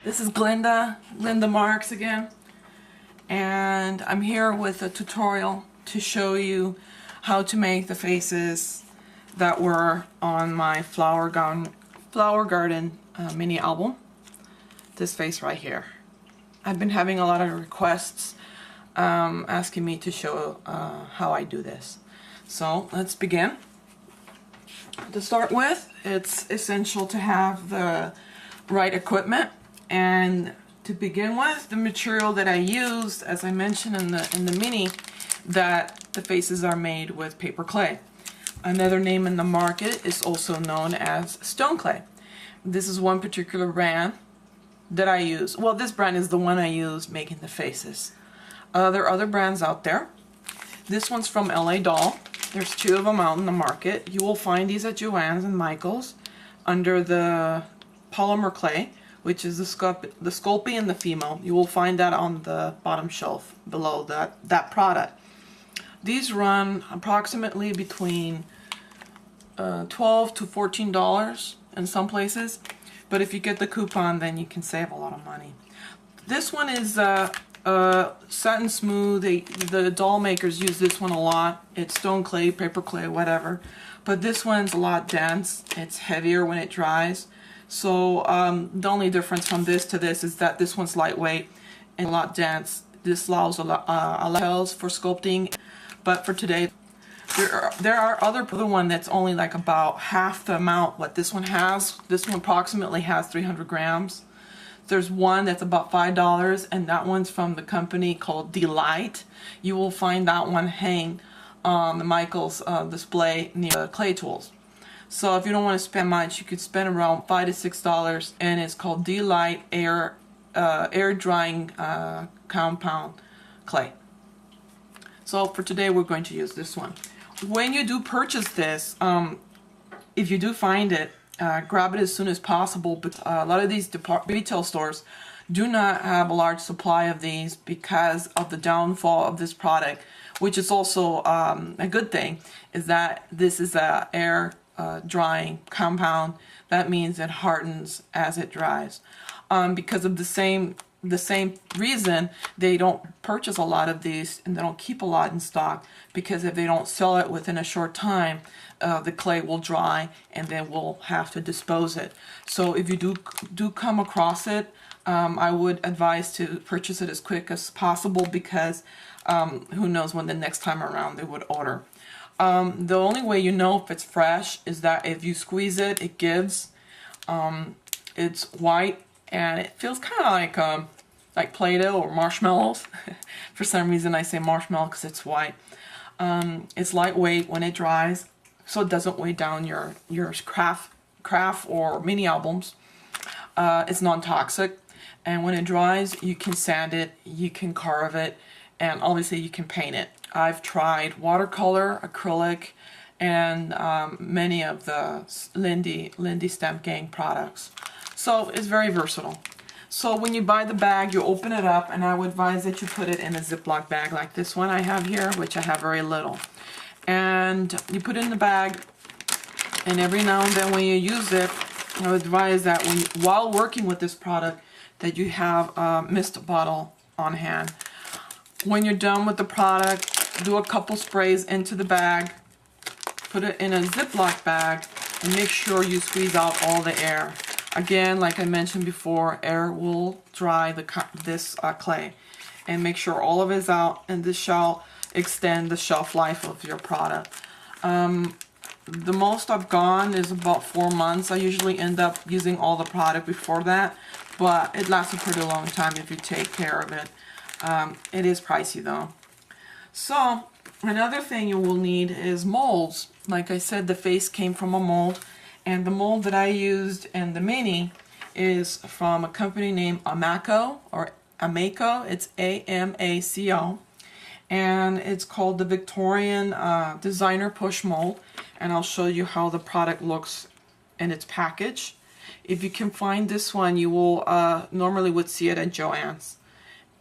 This is Glenda Marks again, and I'm here with a tutorial to show you how to make the faces that were on my Flower Garden mini album. This face right here. I've been having a lot of requests asking me to show how I do this. So let's begin. To start with, it's essential to have the right equipment. And to begin with, the material that I used, as I mentioned in the mini, that the faces are made with paper clay. Another name in the market is also known as stone clay. This is one particular brand that I use. Well, this brand is the one I use making the faces. There are other brands out there. This one's from LA Doll. There's two of them out in the market. You will find these at Joann's and Michael's under the polymer clay, which is the Sculpey and the Fimo. You will find that on the bottom shelf below that product. These run approximately between $12 to $14 in some places, but if you get the coupon, then you can save a lot of money. This one is satin smooth. The doll makers use this one a lot. It's stone clay, paper clay, whatever. But this one's a lot dense. It's heavier when it dries. So the only difference from this to this is that this one's lightweight and a lot dense. This allows a lot for sculpting. But for today, there are other one that's only like about half the amount what this one has. This one approximately has 300 grams. There's one that's about $5, and that one's from the company called Delight. You will find that one hang on the Michael's display near the clay tools. So if you don't want to spend much, you could spend around $5 to $6, and it's called Delight air drying compound clay. So for today, we're going to use this one. When you do purchase this, if you do find it, grab it as soon as possible. But a lot of these retail stores do not have a large supply of these because of the downfall of this product, which is also a good thing, is that this is a air drying compound. That means it hardens as it dries. Because of the same reason, they don't purchase a lot of these, and they don't keep a lot in stock, because if they don't sell it within a short time, the clay will dry and then we'll have to dispose it. So if you do come across it, I would advise to purchase it as quick as possible, because who knows when the next time around they would order. The only way you know if it's fresh is that if you squeeze it, it gives. It's white and it feels kind of like Play-Doh or marshmallows. For some reason I say marshmallow because it's white. It's lightweight when it dries, so it doesn't weigh down your craft or mini albums. It's non-toxic, and when it dries, you can sand it, you can carve it, and obviously you can paint it. I've tried watercolor, acrylic, and many of the Lindy Stamp Gang products. So it's very versatile. So when you buy the bag, you open it up, and I would advise that you put it in a Ziploc bag like this one I have here, which I have very little. And you put it in the bag, and every now and then when you use it, I would advise that while working with this product, that you have a mist bottle on hand. When you're done with the product, do a couple sprays into the bag, put it in a Ziploc bag, and make sure you squeeze out all the air. Again, like I mentioned before, air will dry this clay. And make sure all of it is out, and this shall extend the shelf life of your product. The most I've gone is about 4 months. I usually end up using all the product before that, but it lasts a pretty long time if you take care of it. It is pricey though. So another thing you will need is molds. Like I said, the face came from a mold, and the mold that I used in the mini is from a company named Amaco, or Amaco. It's A-M-A-C-O, and it's called the Victorian Designer Push Mold, and I'll show you how the product looks in its package. If you can find this one, you will normally would see it at Joann's.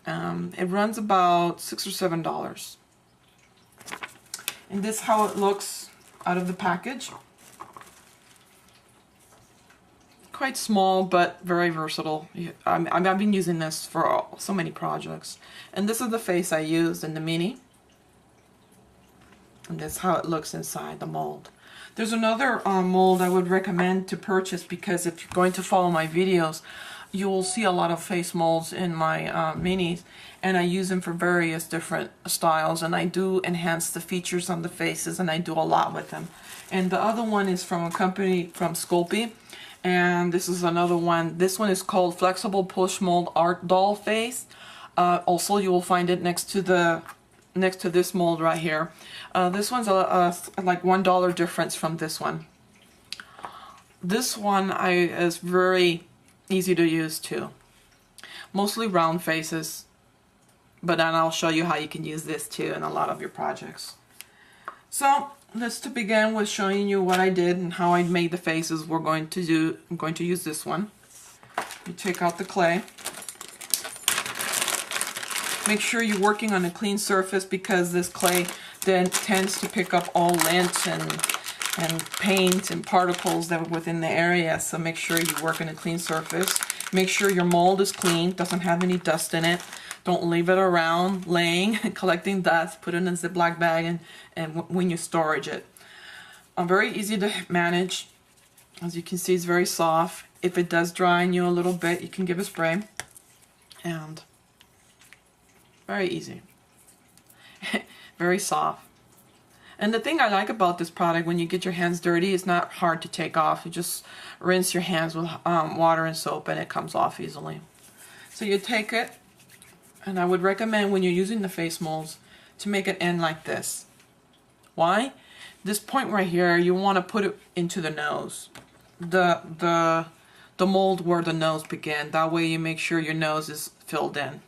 It runs about $6 or $7. And this is how it looks out of the package. quite small, but very versatile. I've been using this for so many projects. And this is the face I used in the Mini. And that's how it looks inside the mold. There's another mold I would recommend to purchase, because if you're going to follow my videos, you will see a lot of face molds in my Minis, and I use them for various different styles, and I do enhance the features on the faces, and I do a lot with them. And the other one is from a company from Sculpey, and this is another one. This one is called Flexible Push Mold Art Doll Face. Also, you will find it next to this mold right here. This one's like $1 difference from this one. This one is very easy to use too. Mostly round faces, but then I'll show you how you can use this too in a lot of your projects. So let's begin with showing you what I did and how I made the faces I'm going to use this one. You take out the clay. Make sure you're working on a clean surface, because this clay then tends to pick up all lint and paint and particles that are within the area. So make sure you work on a clean surface. Make sure your mold is clean, doesn't have any dust in it. Don't leave it around laying, collecting dust. Put it in a Ziploc bag and when you storage it. Very easy to manage. As you can see, it's very soft. If it does dry on you a little bit, you can give a spray. And very easy. Very soft. And the thing I like about this product, when you get your hands dirty, it's not hard to take off. You just rinse your hands with water and soap, and it comes off easily. So you take it, and I would recommend when you're using the face molds to make it end like this. Why? This point right here, you want to put it into the nose. The mold where the nose began. That way you make sure your nose is filled in.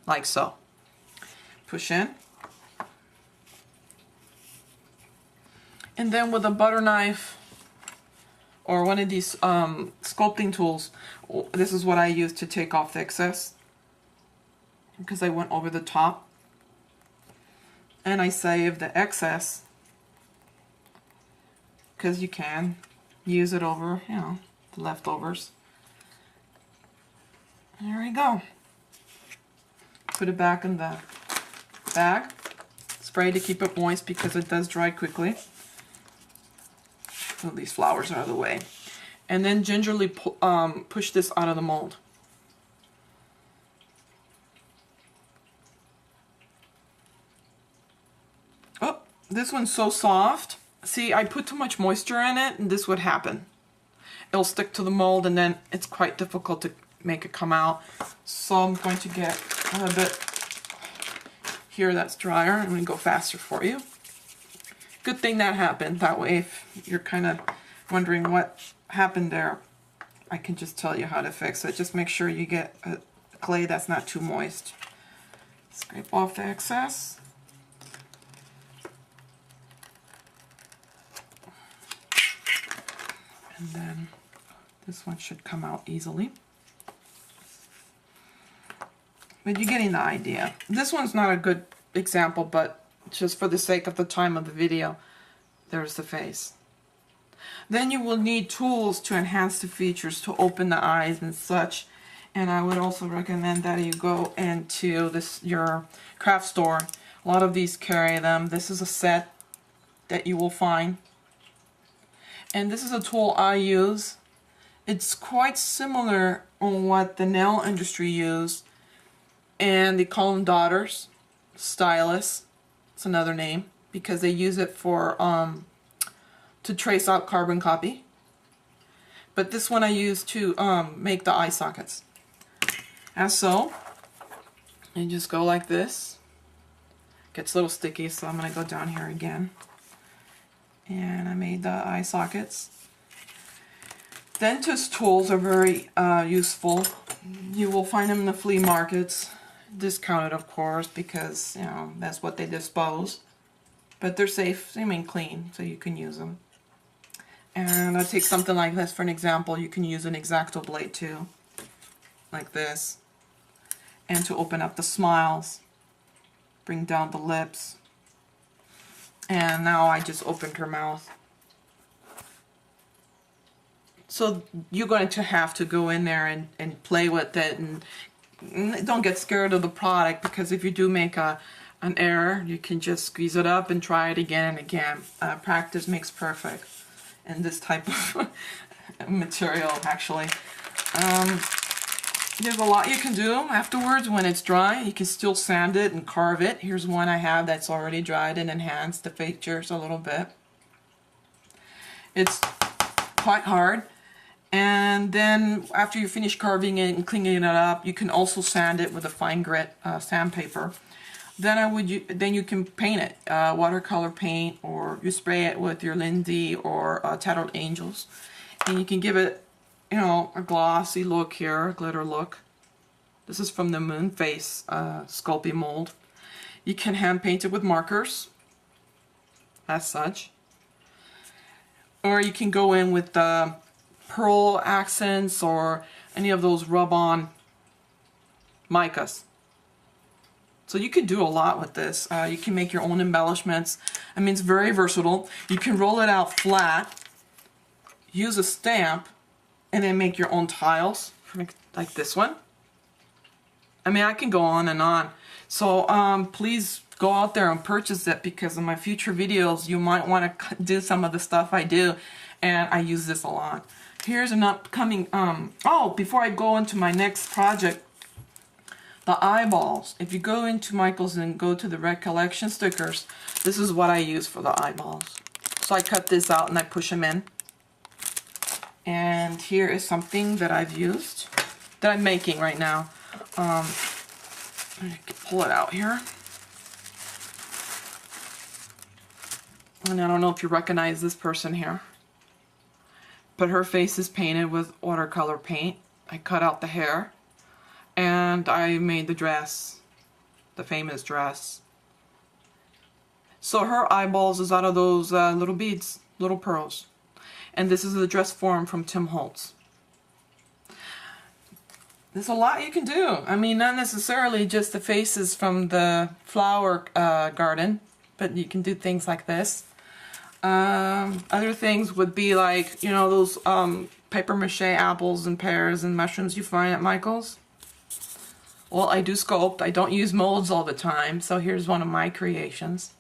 Like so. Push in. And then with a butter knife or one of these sculpting tools, this is what I use to take off the excess, because I went over the top. And I save the excess, because you can use it over, you know, the leftovers. There we go. Put it back in the bag. Spray to keep it moist, because it does dry quickly. So these flowers are out of the way. And then gingerly push this out of the mold. Oh, this one's so soft. See, I put too much moisture in it, and this would happen. It'll stick to the mold, and then it's quite difficult to make it come out. So I'm going to get a little bit here that's drier. I'm going to go faster for you. Good thing that happened. That way, if you're kind of wondering what happened there, I can just tell you how to fix it. Just make sure you get a clay that's not too moist. Scrape off the excess. And then this one should come out easily. But you're getting the idea. This one's not a good example, but just for the sake of the time of the video, there's the face. Then you will need tools to enhance the features, to open the eyes and such. And I would also recommend that you go into your craft store. A lot of these carry them. This is a set that you will find. And this is a tool I use. It's quite similar on what the nail industry use. And they call them daughters, stylus. It's another name, because they use it for to trace out carbon copy. But this one I use to make the eye sockets. As so, and just go like this. Gets a little sticky, so I'm going to go down here again. And I made the eye sockets. Dentist tools are very useful. You will find them in the flea markets. Discounted, of course, because, you know, that's what they dispose. But they're safe, I mean clean, so you can use them. And I'll take something like this for an example. You can use an X-Acto blade too, like this. And to open up the smiles, bring down the lips. And now I just opened her mouth. So you're going to have to go in there and play with it, and don't get scared of the product, because if you do make an error, you can just squeeze it up and try it again and again. Practice makes perfect in this type of material, actually. There's a lot you can do afterwards when it's dry. You can still sand it and carve it. Here's one I have that's already dried and enhanced the features a little bit. It's quite hard. And then after you finish carving it and cleaning it up, you can also sand it with a fine grit sandpaper. Then you can paint it, watercolor paint, or you spray it with your Lindy or Tattered Angels, and you can give it, you know, a glossy look here, a glitter look. This is from the Moonface Sculpey mold. You can hand paint it with markers, as such, or you can go in with the pearl accents or any of those rub-on micas. So you can do a lot with this. You can make your own embellishments. I mean, it's very versatile. You can roll it out flat, use a stamp, and then make your own tiles, like this one. I mean, I can go on and on. So please go out there and purchase it, because in my future videos you might want to do some of the stuff I do, and I use this a lot. Here's an upcoming, oh, before I go into my next project, the eyeballs. If you go into Michaels and go to the Recollection stickers, this is what I use for the eyeballs. So I cut this out and I push them in. And here is something that I've used, that I'm making right now. I can pull it out here. And I don't know if you recognize this person here, but her face is painted with watercolor paint. I cut out the hair, and I made the dress, the famous dress. So her eyeballs is out of those little beads, little pearls. And this is the dress form from Tim Holtz. There's a lot you can do. I mean, not necessarily just the faces from the flower garden, but you can do things like this. Other things would be like, you know, those paper mache apples and pears and mushrooms you find at Michael's. Well, I do sculpt. I don't use molds all the time, so here's one of my creations.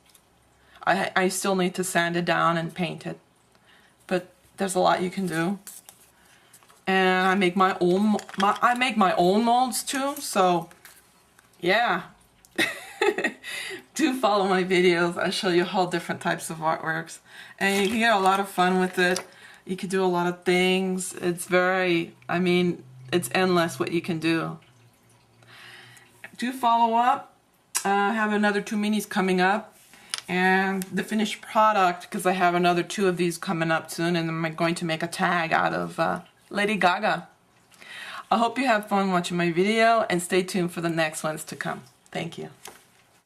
I still need to sand it down and paint it, but there's a lot you can do. And I make my own molds too, so yeah. Do follow my videos. I show you all different types of artworks, and you can get a lot of fun with it. You can do a lot of things. It's very, I mean, it's endless what you can do. Do follow up. I have another 2 minis coming up, and the finished product, because I have another 2 of these coming up soon, and I'm going to make a tag out of Lady Gaga. I hope you have fun watching my video, and stay tuned for the next ones to come. Thank you.